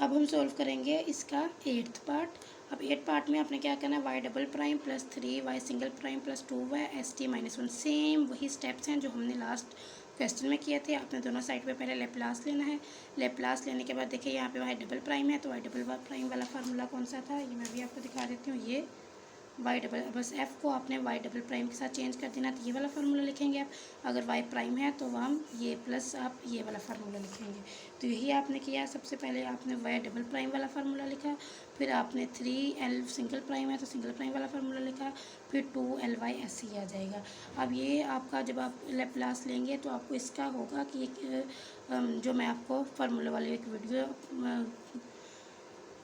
अब हम सॉल्व करेंगे इसका 8th पार्ट। अब 8th पार्ट में आपने क्या करना है, Y double prime plus 3y single prime plus 2y st-1। Same वही स्टेप्स हैं जो हमने लास्ट क्वेश्चन में किए थे। आपने दोनों साइड पे पहले लेप्लास लेना है। लेप्लास लेने के बाद देखिए यहाँ पे वाई डबल प्राइम है, तो वाई डबल प्राइम वाला फार्मूला कौन सा था, ये मैं भी आपको दिखा देती हूँ। ये वाई डबल, बस एफ़ को आपने वाई डबल प्राइम के साथ चेंज कर देना, तो ये वाला फार्मूला लिखेंगे आप। अगर वाई प्राइम है तो हम ये प्लस आप ये वाला फार्मूला लिखेंगे। तो यही आपने किया। सबसे पहले आपने वाई डबल प्राइम वाला फार्मूला लिखा, फिर आपने 3l सिंगल प्राइम है तो सिंगल प्राइम वाला फार्मूला लिखा, फिर 2ly ऐसे ही आ जाएगा। अब ये आपका जब आप लेप्लास लेंगे तो आपको इसका होगा कि जो मैं आपको फार्मूला वाली एक वीडियो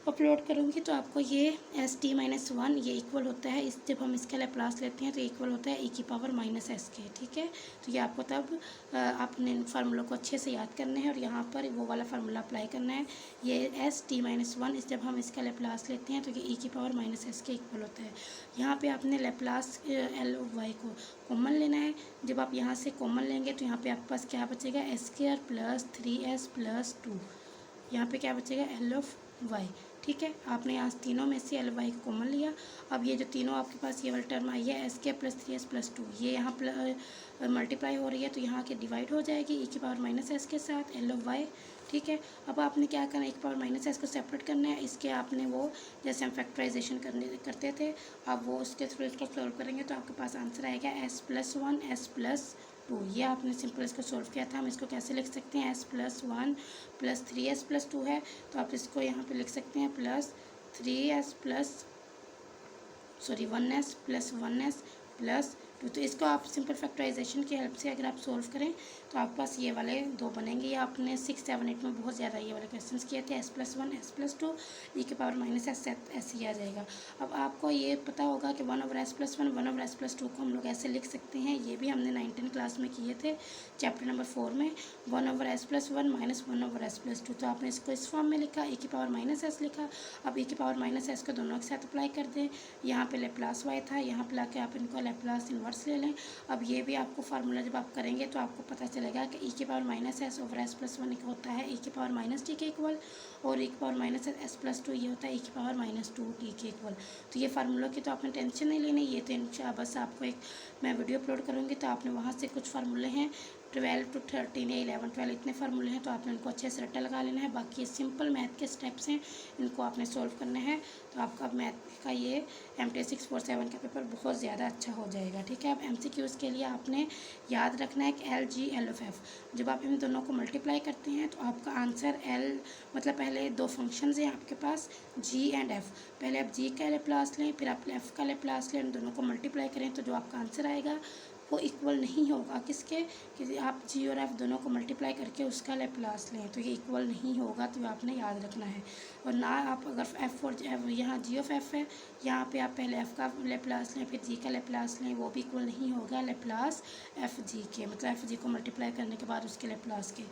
अपलोड करूँगी तो आपको ये st-1 ये इक्वल होता है, इस जब हम इसका लेप्लास लेते हैं तो इक्वल होता है e⁻⁻s के। ठीक है, तो ये आपको तब अपने इन फार्मूलों को अच्छे से याद करना है और यहाँ पर वो वाला फार्मूला अप्लाई करना है। ये st-1 इस जब हम इसका लेप्लास लेते हैं तो ये e⁻⁻s के इक्वल होता है। यहाँ पर आपने लेप्लास ly को कॉमन लेना है। जब आप यहाँ से कॉमन लेंगे तो यहाँ पर आपके पास क्या बचेगा, s² प्लस 3s प्लस 2। यहाँ पे क्या बचेगा, l(y). ठीक है, आपने यहाँ तीनों में से ly को कॉमन लिया। अब ये जो तीनों आपके पास ये वाली टर्म आई है s² प्लस 3s प्लस 2, ये यहाँ मल्टीप्लाई हो रही है तो यहाँ के डिवाइड हो जाएगी e⁻⁻s के साथ l(y). ठीक है, अब आपने क्या करना है, e⁻⁻s को सेपरेट करना है। इसके आपने वो जैसे हम फैक्टराइजेशन करते थे, अब वो उसके थ्रू इसको सॉल्व करेंगे तो आपके पास आंसर आएगा s+1 s+2। ये आपने सिंपल इसको सॉल्व किया था। हम इसको कैसे लिख सकते हैं, s+1 प्लस 3s प्लस 2 है तो आप इसको यहाँ पे लिख सकते हैं plus 1s plus 1s plus 2। तो इसको आप सिंपल फैक्टराइजेशन की हेल्प से अगर आप सॉल्व करें तो आपके पास ये वाले दो बनेंगे। ये आपने 6, 7, 8 में बहुत ज़्यादा ये वाले क्वेश्चंस किए थे, s+1 s+2 e⁻⁻s ऐसे ही आ जाएगा। अब आपको ये पता होगा कि 1/s+1 1/s+2 को हम लोग ऐसे लिख सकते हैं। ये भी हमने 9th क्लास में किए थे चैप्टर नंबर 4 में, 1/s+1 माइनस 1/s+2। तो आपने इसको इस फॉर्म में लिखा, e⁻⁻s लिखा। अब e⁻⁻s को दोनों के साथ अप्लाई कर दें। यहाँ पे लेप्लास y था, यहाँ पे लाके आप इनको लेप्लास इन्वर्स ले लें। अब ये भी आपको फार्मूला जब आप करेंगे तो आपको पता चलेगा कि e⁻⁻s/s+1 होता है e⁻−t के इक्वल, और e⁻⁻s+2 ये होता है e⁻−2t के इक्वल। तो ये फार्मूलों की तो आपने टेंशन नहीं लेनी, ये तो इंशाल्लाह बस आपको एक मैं वीडियो अपलोड करूँगी तो आपने वहाँ से कुछ फार्मूले हैं 12 to 13 या 11, 12 इतने फार्मूले हैं तो आपने इनको अच्छे से रट्टा लगा लेना है। बाकी ये सिंपल मैथ के स्टेप्स हैं, इनको आपने सॉल्व करना है तो आपका मैथ का ये MT 647 का पेपर बहुत ज़्यादा अच्छा हो जाएगा। ठीक है, अब MCQs के लिए आपने याद रखना है कि LG LF जब आप इन दोनों को मल्टीप्लाई करते हैं तो आपका आंसर L मतलब पहले दो फंक्शंस हैं आपके पास G एंड F, पहले आप G का लेप्लास लें फिर आप F का लेप्लास लें, इन दोनों को मल्टीप्लाई करें तो जो आपका आंसर आएगा वो इक्वल नहीं होगा किसके, कि आप G और F दोनों को मल्टीप्लाई करके उसका लेप्लास लें तो ये इक्वल नहीं होगा। तो आपने याद रखना है। और ना आप अगर F और यहाँ G ऑफ F है, यहाँ पे आप पहले F का लेप्लास लें फिर G का लेप्लास लें, वो भी इक्वल नहीं होगा लेप्लास FG के, मतलब FG को मल्टीप्लाई करने के बाद उसके लेप्लास के।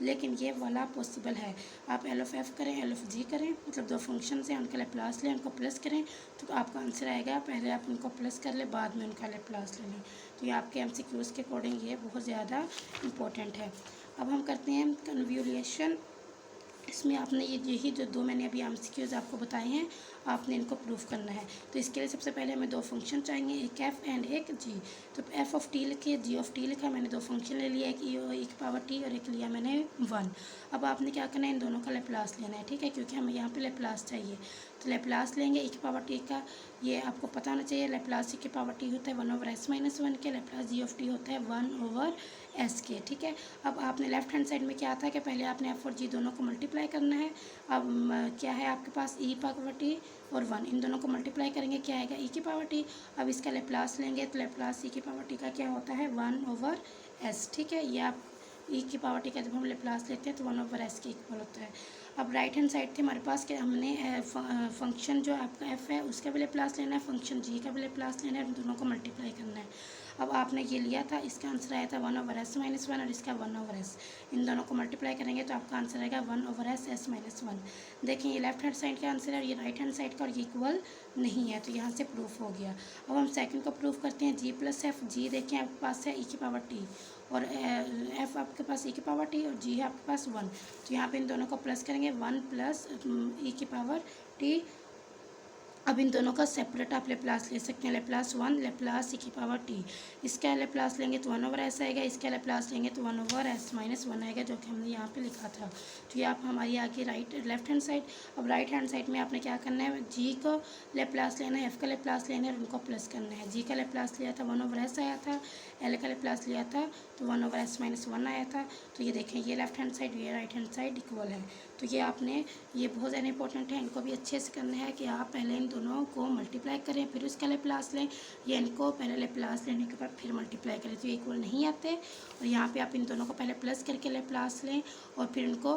लेकिन ये वाला पॉसिबल है, आप L ऑफ F करें L ऑफ G करें, मतलब दो फंक्शन हैं उनका लेप्लास लें उनको प्लस करें तो आपका आंसर आएगा। पहले आप उनको प्लस कर लें बाद में उनका लेप्लास ले लें। तो ये आपके MCQs के अकॉर्डिंग ये बहुत ज़्यादा इम्पोर्टेंट है। अब हम करते हैं कन्वोल्यूशन। इसमें आपने यही जो दो मैंने अभी MCQs आपको बताए हैं आपने इनको प्रूफ करना है। तो इसके लिए सबसे पहले हमें दो फंक्शन चाहिए, एक F एंड एक G। तो F ऑफ T लिखिए, G ऑफ T लिखा, मैंने दो फंक्शन ले लिया, एक e⁻t और एक लिया मैंने 1। अब आपने क्या करना है, इन दोनों का लेप्लास लेना है। ठीक है, क्योंकि हमें यहाँ पे लेप्लास चाहिए तो लेप्लास लेंगे e⁻t का। ये आपको पता होना चाहिए लेप्लास e⁻t होता है 1/s-1 के, लेप्लास G ऑफ T होता है 1/s के। ठीक है, अब आपने लेफ्ट हैंड साइड में क्या आता है कि पहले आपने F और G दोनों को मल्टीप्लाई करना है। अब क्या है आपके पास e⁻t और 1, इन दोनों को मल्टीप्लाई करेंगे क्या आएगा e⁻t। अब इसका लेप्लास लेंगे तो लेप्लास e⁻t का क्या होता है 1/s। ठीक है, ये आप e⁻t का जब हम लेप्लास लेते हैं तो 1/s के इक्वल होता है। अब राइट हैंड साइड थे हमारे पास कि हमने फंक्शन जो आपका F है उसका भी लेप्लास लेना है, फंक्शन G का भी लेप्लास लेना है, दोनों को मल्टीप्लाई करना है। अब आपने ये लिया था, इसका आंसर आया था 1/s-1 और इसका 1/s। इन दोनों को मल्टीप्लाई करेंगे तो आपका आंसर आएगा 1/s-1। देखिए ये लेफ्ट हैंड साइड का आंसर है और ये राइट हैंड साइड का, और ये इक्वल नहीं है तो यहाँ से प्रूफ हो गया। अब हम सेकंड को प्रूफ करते हैं G प्लस F। G देखें आपके पास है e⁻t और एफ आपके पास ई की पावर टी और जी है आपके पास 1। तो यहाँ पे इन दोनों को प्लस करेंगे 1 प्लस ई की पावर टी। अब इन दोनों का सेपरेट आप लेप्लास ले सकते हैं, लेप्लास 1 लेप्लास ई की पावर टी। इसका लेप्लास लेंगे तो 1/s आएगा, इसका लेप्लास लेंगे तो 1/s-1 आएगा, जो कि हमने यहाँ पे लिखा था। तो ये आप हमारी आ गई लेफ्ट हैंड साइड। अब राइट हैंड साइड में आपने क्या करना है, जी को लेप्लास लेना है, एफ का लेप्लास लेना है और उनको प्लस करना है। जी का लेप्लास लिया था 1/s आया था, एल का लेप्लास लिया था तो 1/s-1 आया था। तो ये देखें, ये लेफ्ट हैंड साइड ये राइट हैंड साइड इक्वल है। तो ये आपने, ये बहुत ज़्यादा इंपॉर्टेंट है, इनको भी अच्छे से करना है कि आप पहले इन दोनों को मल्टीप्लाई करें फिर उसका लेप्लास लें, या इनको पहले लेप्लास लेने के बाद फिर मल्टीप्लाई करें, तो ये इक्वल नहीं आते। और यहाँ पे आप इन दोनों को पहले प्लस करके लेप्लास लें और फिर उनको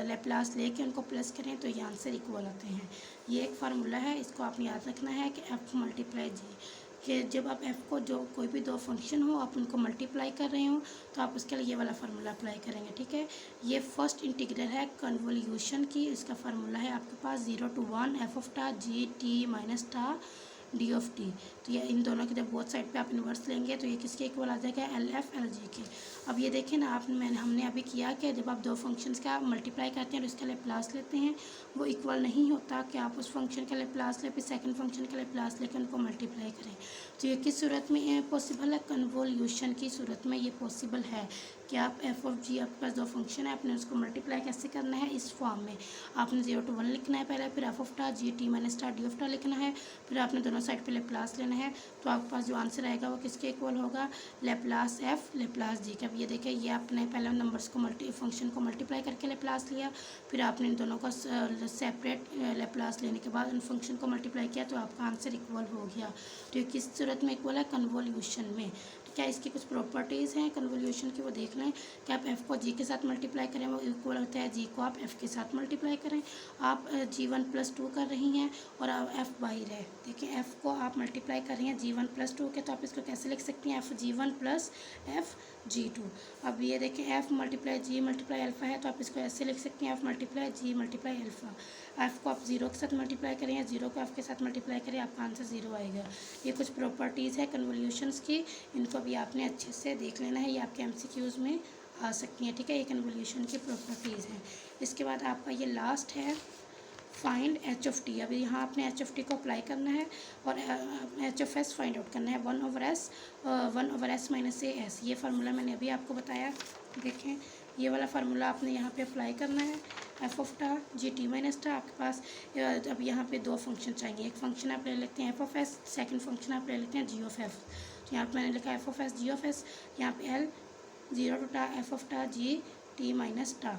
लेप्लास लेके उनको प्लस करें, तो ये आंसर इक्वल आते हैं। ये एक फार्मूला है, इसको आपने याद रखना है कि एफ मल्टीप्लाई जी, कि जब आप एफ़ को, जो कोई भी दो फंक्शन हो आप उनको मल्टीप्लाई कर रहे हो तो आप उसके लिए ये वाला फार्मूला अप्लाई करेंगे, ठीक है। ये फर्स्ट इंटीग्रल है कन्वोल्यूशन की, इसका फार्मूला है आपके पास 0 to 1 एफ ऑफ टा जी टी माइनस टा डी ऑफ टी। तो ये इन दोनों के जब बोथ साइड पे आप इन्वर्स लेंगे तो ये किसके इक्वल आ जाएगा, एल एफ एल जी के। अब ये देखें ना, हमने अभी किया कि जब आप दो फंक्शंस का मल्टीप्लाई करते हैं और उसका लेप्लास लेते हैं, वो इक्वल नहीं होता कि आप उस फंक्शन का लेप्लास लें फिर सेकंड फंक्शन का लेप्लास लेकर उनको मल्टीप्लाई करें। तो ये किस सूरत में पॉसिबल है, कन्वोल्यूशन की सूरत में ये पॉसिबल है कि आप एफ ऑफ जी, आपके पास दो फंक्शन है, आपने उसको मल्टीप्लाई कैसे करना है, इस फॉर्म में आपने 0 to 1 लिखना है पहले, फिर एफ ऑफ टा जी टी माइनस टा डी ऑफ टा लिखना है, फिर आपने दोनों साइड पे लेप्लास लेना है। तो आपके पास जो आंसर आएगा वो किसके इक्वल होगा, लेप्लास एफ लेप्लास जी का। अब ये देखिए, ये आपने पहले नंबर्स को फंक्शन को मल्टीप्लाई करके लेप्लास लिया, फिर आपने इन दोनों का सेपरेट लेप्लास लेने के बाद उन फंक्शन को मल्टीप्लाई किया, तो आपका आंसर इक्वल हो गया। तो ये किस सूरत में इक्वल है, कन्वोल्यूशन में। तो क्या इसकी कुछ प्रॉपर्टीज़ हैं कन्वोल्यूशन की, वो देख लें कि आप एफ़ को जी के साथ मल्टीप्लाई करें वो इक्वल होता है जी को आप एफ़ के साथ मल्टीप्लाई करें। आप G1+2 कर रही हैं और एफ़ बाहर है, देखिए एफ़ को आप मल्टीप्लाई कर रही हैं G1+2 के, तो आप इसको कैसे लिख सकती हैं, F G1 plus F G2। अब ये देखें, एफ़ मल्टीप्लाई जी मल्टीप्लाई अल्फ़ा है, तो आप इसको ऐसे लिख सकती हैं, एफ़ मल्टीप्लाई जी मल्टीप्लाई अल्फ़ा। एफ़ को आप 0 के साथ मल्टीप्लाई करें या 0 को एफ़ के साथ मल्टीप्लाई करें, आपका आंसर 0 आएगा। ये कुछ प्रॉपर्टीज़ है कन्वोल्यूशंस की, इनको भी आपने अच्छे से देख लेना है, ये आपके MCQs में आ सकती हैं, ठीक है। ये कन्वोल्यूशन की प्रॉपर्टीज़ हैं। इसके बाद आपका ये लास्ट है फाइंड एच ऑफ टी। अभी यहाँ आपने एच ऑफ टी को अप्लाई करना है और H of S find out करना है, 1/s माइनस ए एस। ये फार्मूला मैंने अभी आपको बताया, देखें ये वाला फार्मूला आपने यहाँ पे अप्लाई करना है, एफ ऑफ टा जी टी माइनस टा। आपके पास अब यहाँ पे दो फंक्शन चाहिए, एक फंक्शन आप ले लेते हैं F of S, second function आप ले लेते हैं जी ऑफ एफ। तो यहाँ पर मैंने लिखा F of S G of S, यहाँ पे एल 0 to टा एफ ऑफ टा जी टी माइनस टा।